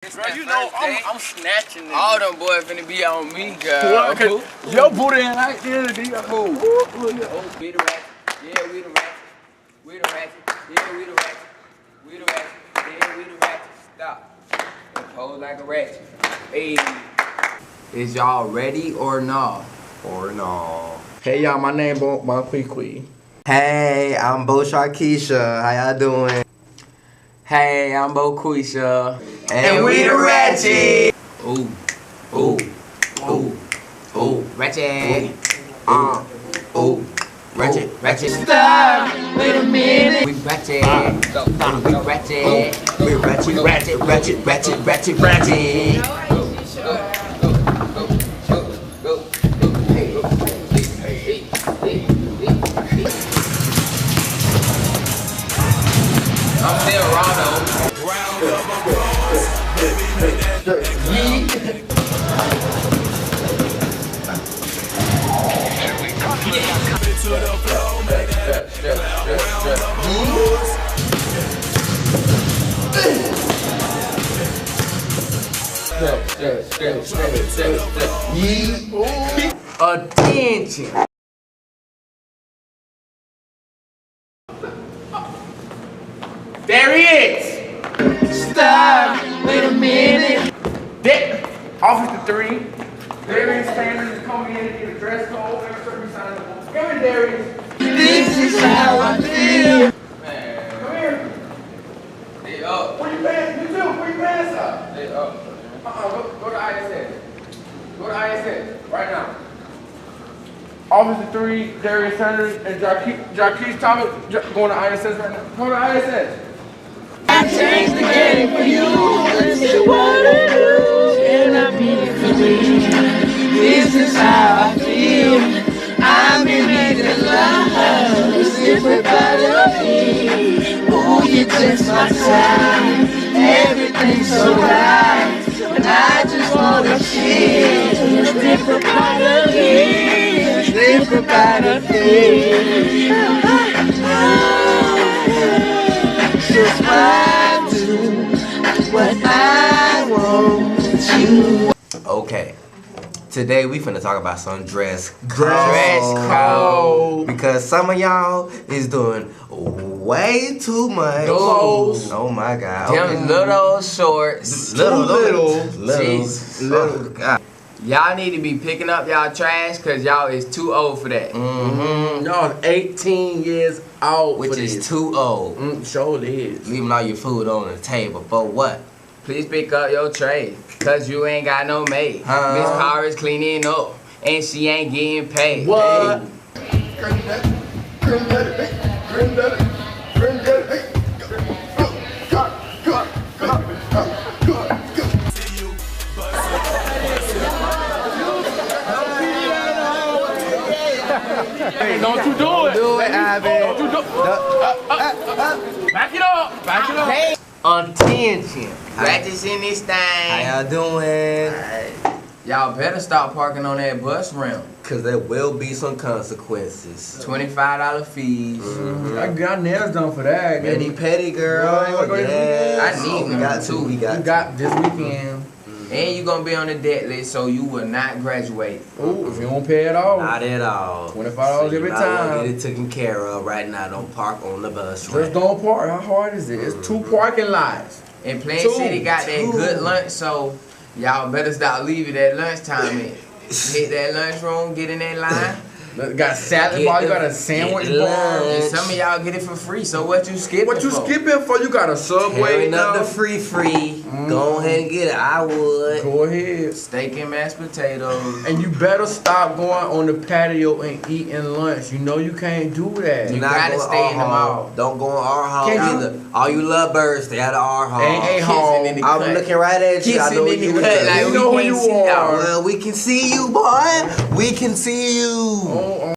Bro, you know I'm snatching it. All them boys finna be on me, girl. Well, cause your booty ain't like this, nigga. Oh, we the ratchet. Yeah, we the ratchet. We the ratchet. Yeah, we the ratchet. We the ratchet. Yeah, we the ratchet. Stop. Pose like a ratchet. Hey. Is y'all ready or no? Or no. Hey y'all, my name Jyquis. Hey, I'm Jyquis. How y'all doing? Hey, I'm Jyquis. And we the Ratchets. Ooh, ooh, ooh, ooh, ratchet. Ooh, ratchet, ratchet. Stop, wait a minute. We ratchet. We ratchet. We ratchet, ratchet, ratchet, ratchet, ratchet, ratchet. I'm still raw though. Attention. There he is. Stop, wait a minute. Officer 3. Darius Sanders is coming in to get a dress code and a certain sign. Come here, Darius. This is how I feel. Man, Come here. they up. Where your pants? You too. Where your pants up? They up. Go to ISS. Go to ISS right now. Officer 3, Darius Sanders, and Jyquis Thomas going to ISS right now. Go to ISS. I changed the game for you. This is what I do, and I mean it for me. This is how I feel. I'm in making love. It's different part of me. Ooh, you just my time. Everything's so right. And I just wanna feel. It's different part of me. It's different part of me. Just I do what I want to. Okay. Today we finna talk about some dress code. Because some of y'all is doing way too much. Those. Oh my God. Them little shorts. Little. Jesus. Oh, God. Y'all need to be picking up y'all trash because y'all is too old for that. Y'all 18 years old, Which is too old. Sure is. Leaving all your food on the table. For what? Please pick up your tray because you ain't got no maid. Huh? This car is cleaning up and she ain't getting paid. What? Hey, don't you do it. Do it, Ivan. Don't you do it. Back it up. Back it up. Hey, attention. Ratchets in this thing. How y'all doing? Y'all better stop parking on that bus ramp. Cause there will be some consequences. $25 fees. I got nails done for that. Petty petty girl. Girl, you wanna go this Yes. I need we them got too. We You got got this weekend. And you gonna be on the debt list, so you will not graduate. Ooh, if you don't pay it all. Not at all. $25 So you every might wanna time. Get it taken care of right now. Don't park on the bus. Just don't park. How hard is it? It's 2 parking lots. And Plain Two. City got that good lunch, so y'all better stop leaving that lunchtime in. Hit that lunchroom, get in that line. Got salad Get bar. You the- got a sandwich get bar. lunch. And some of y'all get it for free, so what you skipping What you for? skipping for? You got a Subway Tearing up now. the free. Go ahead and get it. I would. Go ahead. Steak and mashed potatoes. And you better stop going on the patio and eating lunch. You know you can't do that. You Not gotta go to stay our in the hall. mall. Don't go in our hall Can't you- either. All you love birds, stay out of our hall. Ain't a Kissing hall. in the I'm cut. looking right at you. I Kissing know in the you. cut like You we know who can't you see are. y'all. Well, we can see you, boy. We can see you. Oh,